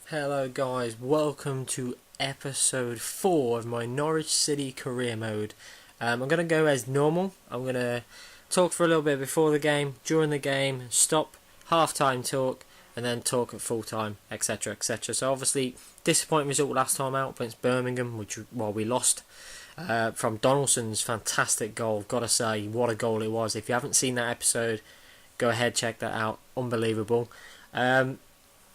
Hello guys, welcome to episode 4 of my Norwich City career mode. I'm going to go as normal. I'm going to talk for a little bit before the game, during the game, stop, half-time talk, and then talk at full-time, etc, etc. So obviously, disappointing result last time out against Birmingham, which we lost. From Donaldson's fantastic goal, gotta say, what a goal it was. If you haven't seen that episode, go ahead, check that out, unbelievable.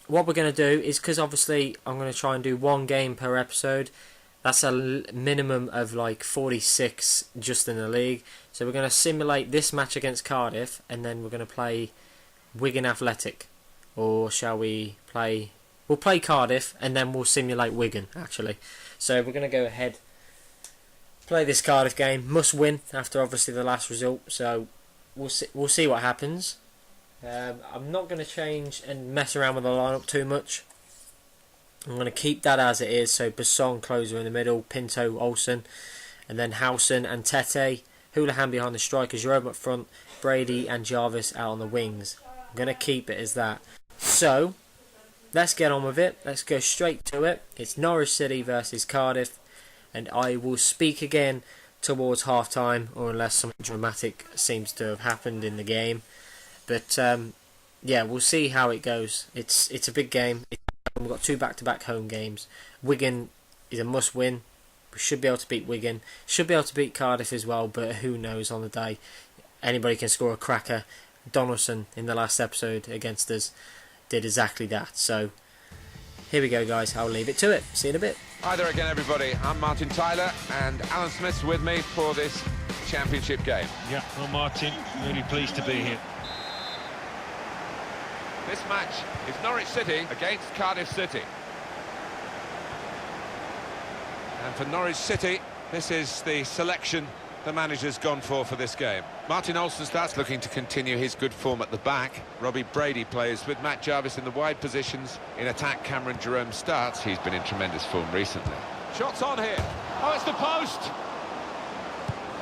What we're going to do is, because obviously I'm going to try and do one game per episode, that's a minimum of like 46 just in the league. So we're going to simulate this match against Cardiff, and then we're going to play Wigan Athletic. Or shall we play... We'll play Cardiff, and then we'll simulate Wigan, actually. So we're going to go ahead, play this Cardiff game. Must win after obviously the last result, so we'll see what happens. I'm not going to change and mess around with the lineup too much. I'm going to keep that as it is. So Basson, closer in the middle, Pinto, Olsen, and then Howson and Tete. Houlihan behind the strikers, Jerome up front, Brady and Jarvis out on the wings. I'm going to keep it as that. So let's get on with it. Let's go straight to it. It's Norwich City versus Cardiff, and I will speak again towards half time, or unless something dramatic seems to have happened in the game. But yeah, we'll see how it goes. It's a big game. We've got 2 back-to-back home games. Wigan is a must-win. We should be able to beat Wigan. Should be able to beat Cardiff as well, but who knows on the day. Anybody can score a cracker. Donaldson in the last episode against us did exactly that. So here we go, guys. I'll leave it to it. See you in a bit. Hi there again, everybody. I'm Martin Tyler, and Alan Smith's with me for this championship game. Yeah, well, Martin, really pleased to be here. This match is Norwich City against Cardiff City. And for Norwich City, this is the selection the manager's gone for this game. Martin Olsen starts, looking to continue his good form at the back. Robbie Brady plays with Matt Jarvis in the wide positions. In attack, Cameron Jerome starts. He's been in tremendous form recently. Shots on here. Oh, it's the post!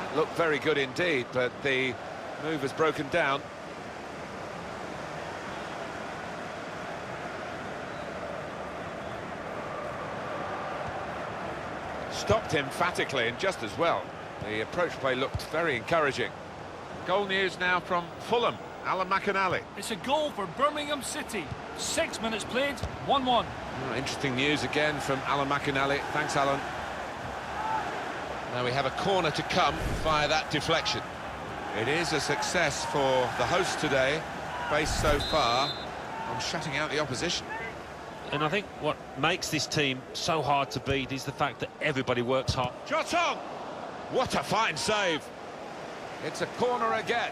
That looked very good indeed, but the move has broken down. Stopped emphatically and just as well. The approach play looked very encouraging. Goal news now from Fulham. Alan McInally. It's a goal for Birmingham City. 6 minutes played, 1-1. Oh, interesting news again from Alan McInally. Thanks, Alan. Now we have a corner to come via that deflection. It is a success for the host today, based so far on shutting out the opposition. And I think what makes this team so hard to beat is the fact that everybody works hard. Shot on! What a fine save! It's a corner again.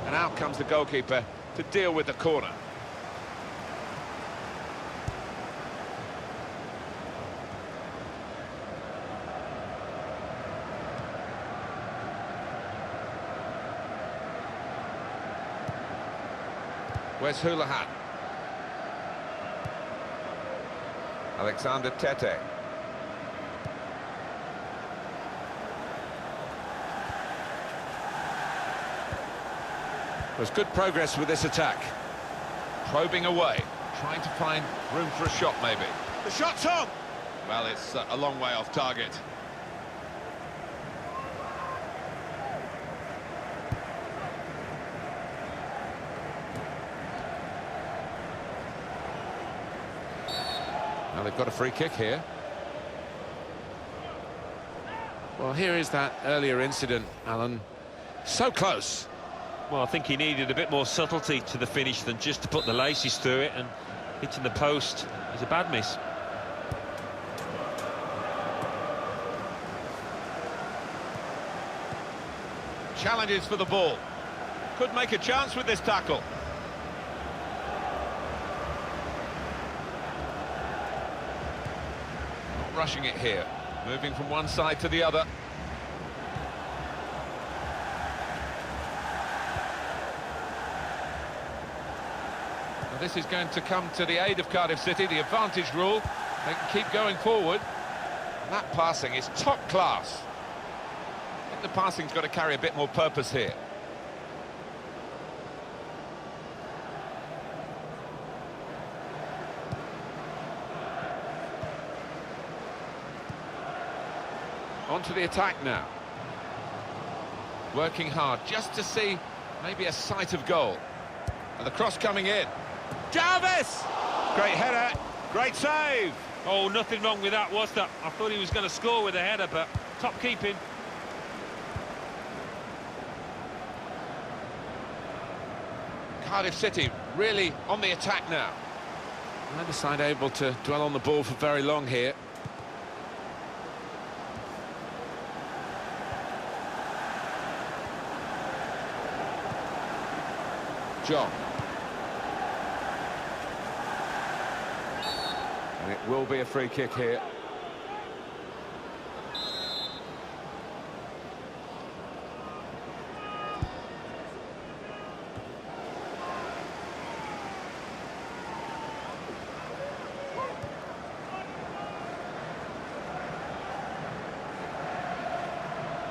And out comes the goalkeeper to deal with the corner. Where's Houlihan? Alexander Tete. There's good progress with this attack. Probing away, trying to find room for a shot maybe. The shot's on! Well, it's a long way off target. Now they've got a free kick here. Well, here is that earlier incident, Alan. So close. Well, I think he needed a bit more subtlety to the finish than just to put the laces through it, and hitting the post is a bad miss. Challenges for the ball. Could make a chance with this tackle. Rushing it here, moving from one side to the other. Now this is going to come to the aid of Cardiff City, the advantage rule. They can keep going forward. That passing is top class. I think the passing's got to carry a bit more purpose here. On to the attack now. Working hard just to see maybe a sight of goal. And the cross coming in. Jarvis! Great header, great save. Oh, nothing wrong with that, was there? I thought he was going to score with a header, but top keeping. Cardiff City really on the attack now. Neither side able to dwell on the ball for very long here. John. And it will be a free kick here.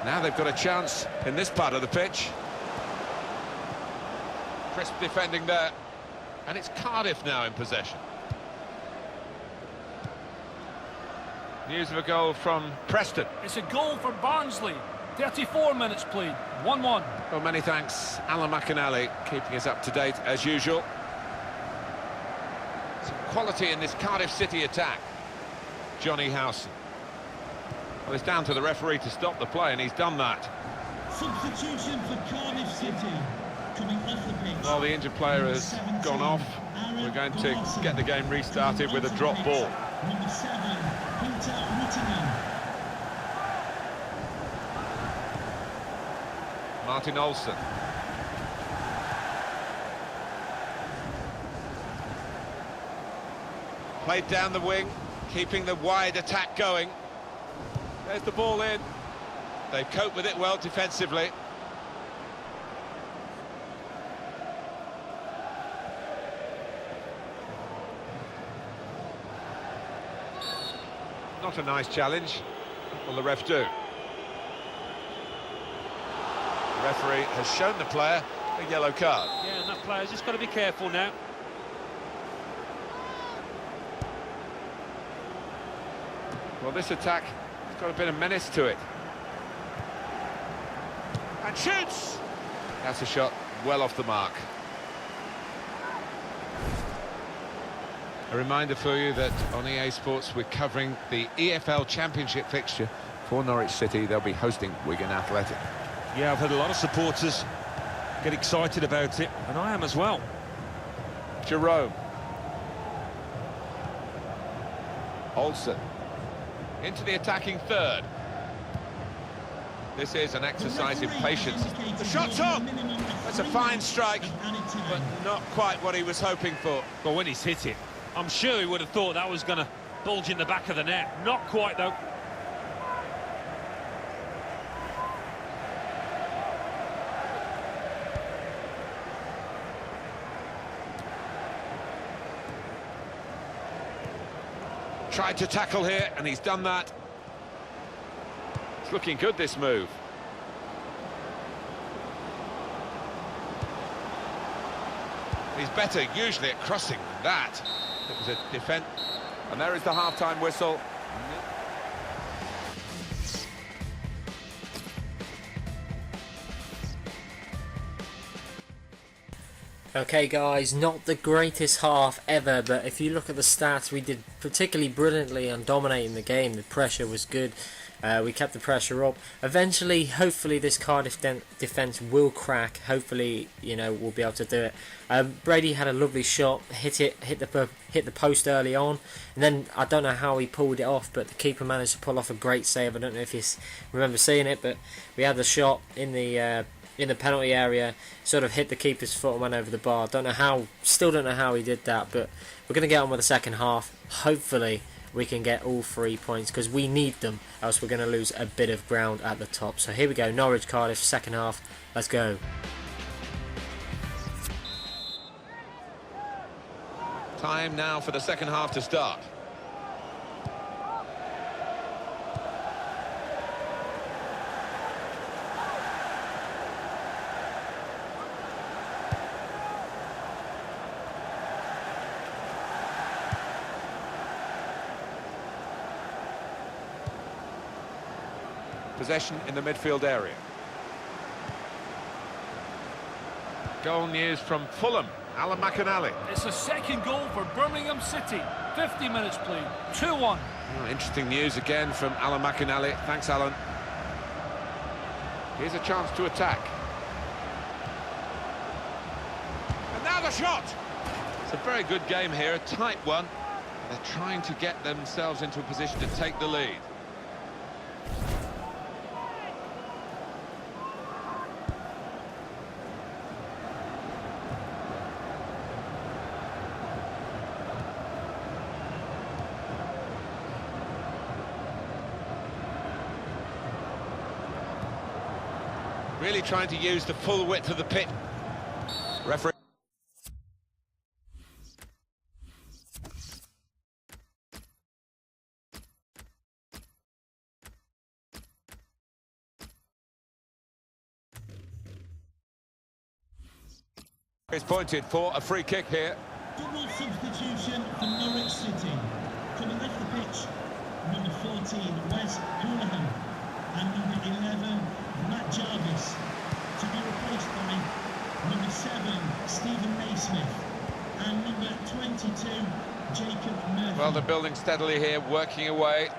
Now they've got a chance in this part of the pitch. Crisp defending there. And it's Cardiff now in possession. News of a goal from Preston. It's a goal for Barnsley. 34 minutes played. 1-1. Well, many thanks, Alan McInally, keeping us up to date as usual. Some quality in this Cardiff City attack. Johnny Howson. Well, it's down to the referee to stop the play, and he's done that. Substitution for Cardiff City. Coming off the pitch. Well, the injured player has gone off. We're going to get the game restarted with a drop ball. Number 7, Peter Whittingham. Martin Olsen. Played down the wing, keeping the wide attack going. There's the ball in. They cope with it well defensively. Not a nice challenge. Will the ref do? The referee has shown the player a yellow card. Yeah, and that player's just got to be careful now. Well, this attack has got a bit of menace to it. And shoots! That's a shot well off the mark. A reminder for you that on EA Sports we're covering the EFL Championship fixture for Norwich City. They'll be hosting Wigan Athletic. Yeah, I've had a lot of supporters get excited about it, and I am as well. Jerome. Olsen. Into the attacking third. This is an exercise in patience. The shot's on! That's a fine strike, but not quite what he was hoping for. But when he's hit it, I'm sure he would have thought that was going to bulge in the back of the net. Not quite, though. Tried to tackle here, and he's done that. It's looking good, this move. He's better usually at crossing than that. It was a defence. And there is the half-time whistle. Okay guys, not the greatest half ever, but if you look at the stats, we did particularly brilliantly on dominating the game. The pressure was good. We kept the pressure up. Eventually, hopefully this Cardiff defence will crack. Hopefully, you know, we'll be able to do it. Brady had a lovely shot, hit the post early on, and then I don't know how he pulled it off, but the keeper managed to pull off a great save. I don't know if you remember seeing it, but we had the shot in the penalty area, sort of hit the keeper's foot and went over the bar. Still don't know how he did that, but we're going to get on with the second half. Hopefully we can get all 3 points, because we need them, else we're going to lose a bit of ground at the top. So here we go, Norwich Cardiff, second half, let's go. Time now for the second half to start. Possession in the midfield area. Goal news from Fulham. Alan McInally. It's a second goal for Birmingham City. 50 minutes played. 2-1. Oh, interesting news again from Alan McInally. Thanks, Alan. Here's a chance to attack. And now the shot! It's a very good game here, a tight one. They're trying to get themselves into a position to take the lead. Really trying to use the full width of the pitch. Referee. Is pointed for a free kick here. Double substitution for Norwich City. Coming off the pitch, number 14, Wes Houlihan, and number 11, Matt Jarvis, to be replaced by number 7, Stephen Naismith, and number 22, Jacob Murphy. Well, they're building steadily here, working away.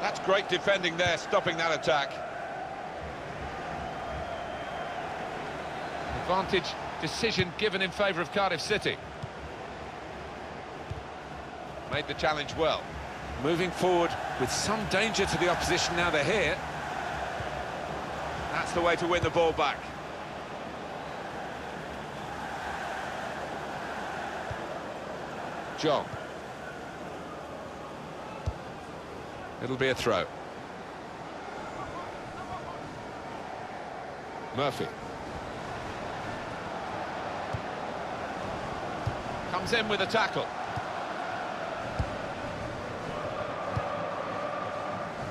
That's great defending there, stopping that attack. Advantage decision given in favour of Cardiff City. Made the challenge well. Moving forward with some danger to the opposition now they're here. That's the way to win the ball back. John. It'll be a throw. Murphy. Comes in with a tackle.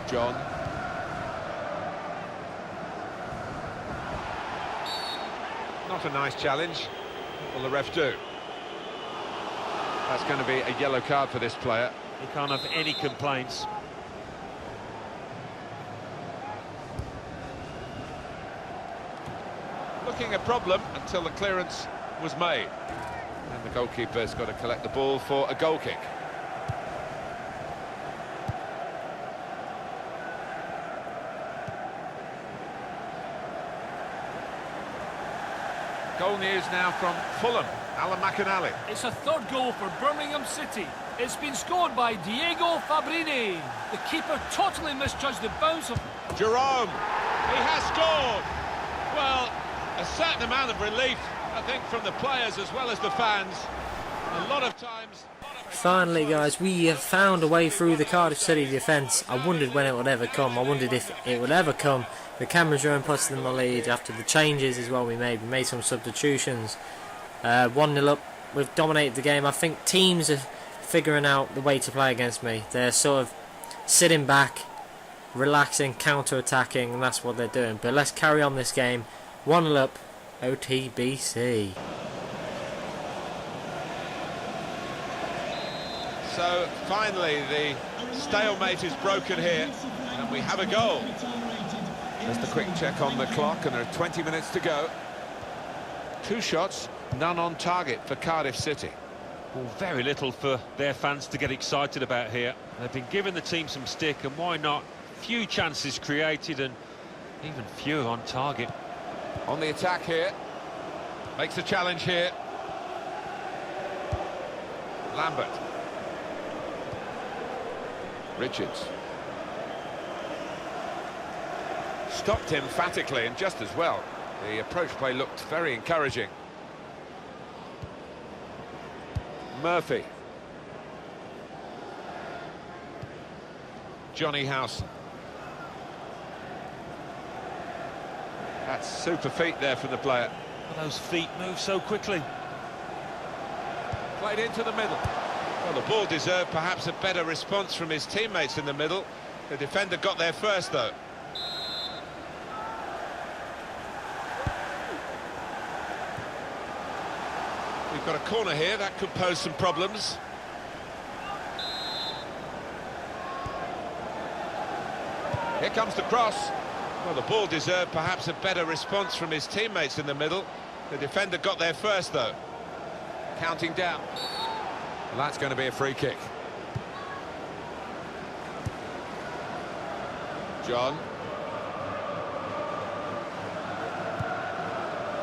John. Not a nice challenge. What will the ref do? That's going to be a yellow card for this player. He can't have any complaints. Looking a problem until the clearance was made. And the goalkeeper's got to collect the ball for a goal kick. Goal news now from Fulham. Alan McInally. It's a third goal for Birmingham City. It's been scored by Diego Fabrini. The keeper totally misjudged the bounce of... Jerome. He has scored. Well, a certain amount of relief, I think, from the players as well as the fans. A lot of times... Finally, guys, we have found a way through the Cardiff City defence. I wondered when it would ever come. I wondered if it would ever come. The cameras are put in the lead after the changes as well we made. We made some substitutions. 1-0 up. We've dominated the game. I think teams are figuring out the way to play against me. They're sort of sitting back, relaxing, counter-attacking, and that's what they're doing. But let's carry on this game. 1-0 up. OTBC. So finally the stalemate is broken here and we have a goal. Just a quick check on the clock and there are 20 minutes to go. 2 shots, none on target for Cardiff City. Well, very little for their fans to get excited about here. They've been giving the team some stick, and why not? Few chances created and even fewer on target. On the attack here. Makes a challenge here. Lambert. Richards. Stopped emphatically and just as well. The approach play looked very encouraging. Murphy. Johnny Howson. That's super feet there from the player. Well, those feet move so quickly. Played into the middle. Well, the ball deserved perhaps a better response from his teammates in the middle. The defender got there first, though. We've got a corner here, that could pose some problems. Here comes the cross. Well, the ball deserved perhaps a better response from his teammates in the middle. The defender got there first, though. Counting down. Well, that's going to be a free kick. John.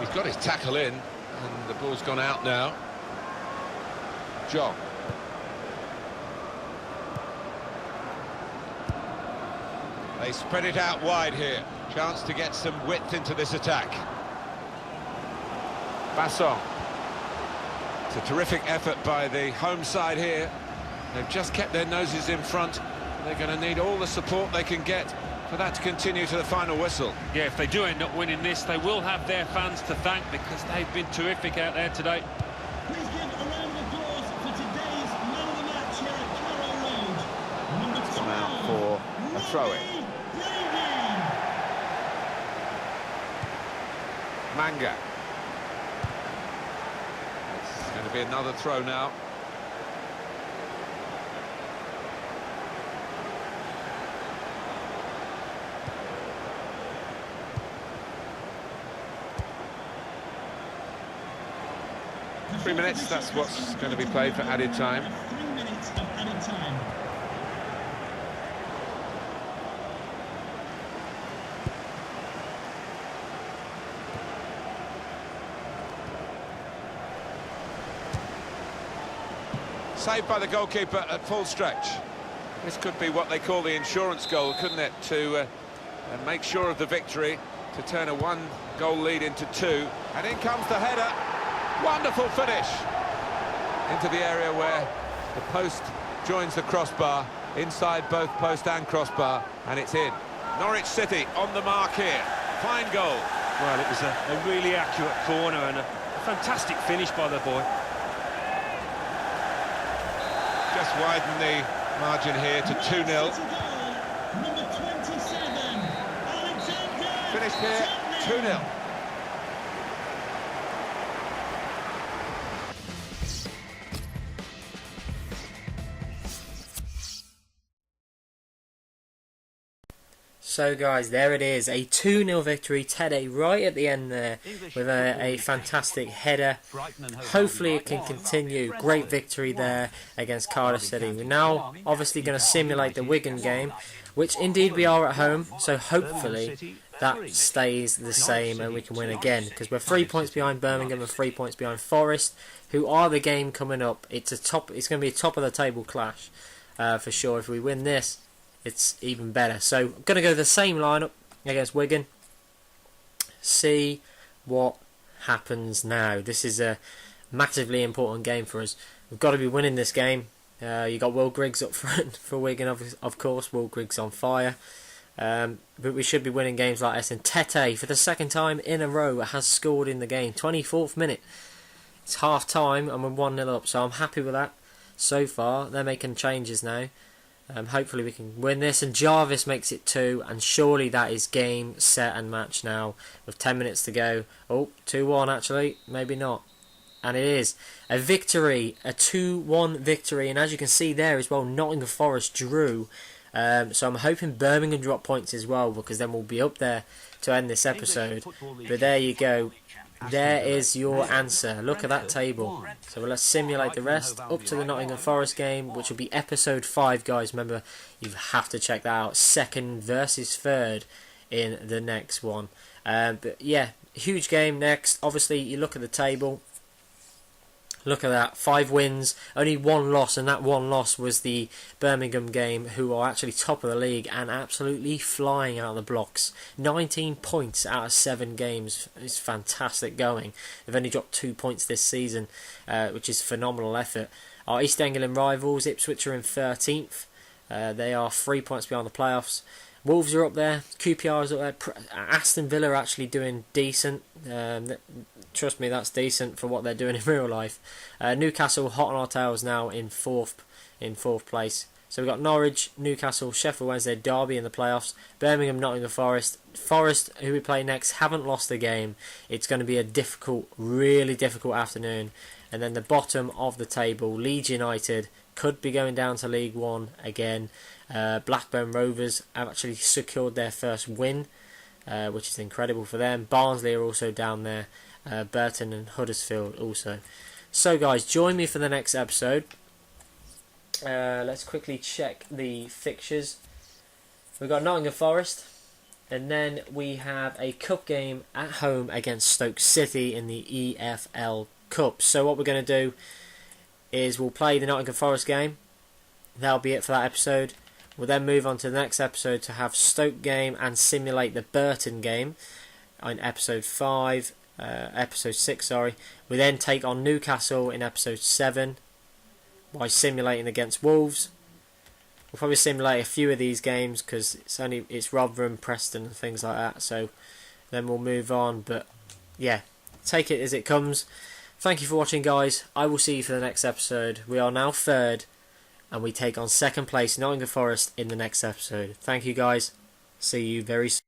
He's got his tackle in, and the ball's gone out now. John. They spread it out wide here. Chance to get some width into this attack. Basson. It's a terrific effort by the home side here. They've just kept their noses in front. They're going to need all the support they can get for that to continue to the final whistle. Yeah, if they do end up winning this, they will have their fans to thank because they've been terrific out there today. Please give a round of applause for today's man of the match here at Carrow Road. Number 12, Come out for a throw-in. Manga. It's going to be another throw now. The 3 minutes, that's what's going to be played for added time. 3 minutes of added time. Saved by the goalkeeper at full stretch. This could be what they call the insurance goal, couldn't it? To make sure of the victory, to turn a 1-goal lead into 2. And in comes the header. Wonderful finish into the area where the post joins the crossbar, inside both post and crossbar, and it's in. Norwich City on the mark here. Fine goal. Well, it was a really accurate corner and a fantastic finish by the boy. Just widen the margin here to 2-0. Number 27, Alexander. Finished here, 2-0. So guys, there it is, a 2-0 victory. Teddy right at the end there with a fantastic header. Hopefully it can continue. Great victory there against Cardiff City. We're now obviously going to simulate the Wigan game, which indeed we are at home, so hopefully that stays the same and we can win again, because we're 3 points behind Birmingham and 3 points behind Forest, who are the game coming up. It's going to be a top of the table clash for sure. If we win this, it's even better. So I'm going to go the same lineup against Wigan. See what happens now. This is a massively important game for us. We've got to be winning this game. You got Will Griggs up front for Wigan, of course. Will Griggs on fire. But we should be winning games like this. And Tete, for the second time in a row, has scored in the game. 24th minute. It's half time and we're 1-0 up. So I'm happy with that so far. They're making changes now. Hopefully we can win this, and Jarvis makes it 2, and surely that is game, set and match now with 10 minutes to go. Oh, 2-1 actually, maybe not. And it is a victory, a 2-1 victory, and as you can see there as well, Nottingham Forest drew. So I'm hoping Birmingham drop points as well, because then we'll be up there to end this episode. But there you go. There is your answer. Look at that table. So let's simulate the rest up to the Nottingham Forest game, which will be episode 5, guys. Remember, you have to check that out. 2nd versus 3rd in the next one. But yeah, huge game next. Obviously, you look at the table. Look at that, 5 wins, only 1 loss, and that 1 loss was the Birmingham game, who are actually top of the league and absolutely flying out of the blocks. 19 points out of 7 games is fantastic going. They've only dropped 2 points this season, which is phenomenal effort. Our East Anglian rivals, Ipswich, are in 13th. They are 3 points beyond the playoffs. Wolves are up there, QPR is up there, Aston Villa are actually doing decent. Trust me, that's decent for what they're doing in real life. Newcastle hot on our tails now in fourth place. So we've got Norwich, Newcastle, Sheffield Wednesday, Derby in the playoffs. Birmingham, Nottingham Forest. Forest, who we play next, haven't lost a game. It's going to be a difficult, really difficult afternoon. And then the bottom of the table, Leeds United, could be going down to League One again. Blackburn Rovers have actually secured their first win, which is incredible for them. Barnsley are also down there. Burton and Huddersfield also. So guys, join me for the next episode. Let's quickly check the fixtures. We've got Nottingham Forest, and then we have a cup game at home against Stoke City in the EFL Cup. So what we're going to do is we'll play the Nottingham Forest game. That'll be it for that episode. We'll then move on to the next episode to have Stoke game and simulate the Burton game in episode 6. We then take on Newcastle in episode 7 by simulating against Wolves. We'll probably simulate a few of these games because it's Rotherham, Preston and things like that. So then we'll move on. But yeah, take it as it comes. Thank you for watching, guys. I will see you for the next episode. We are now third, and we take on second place Nottingham Forest in the next episode. Thank you, guys. See you very soon.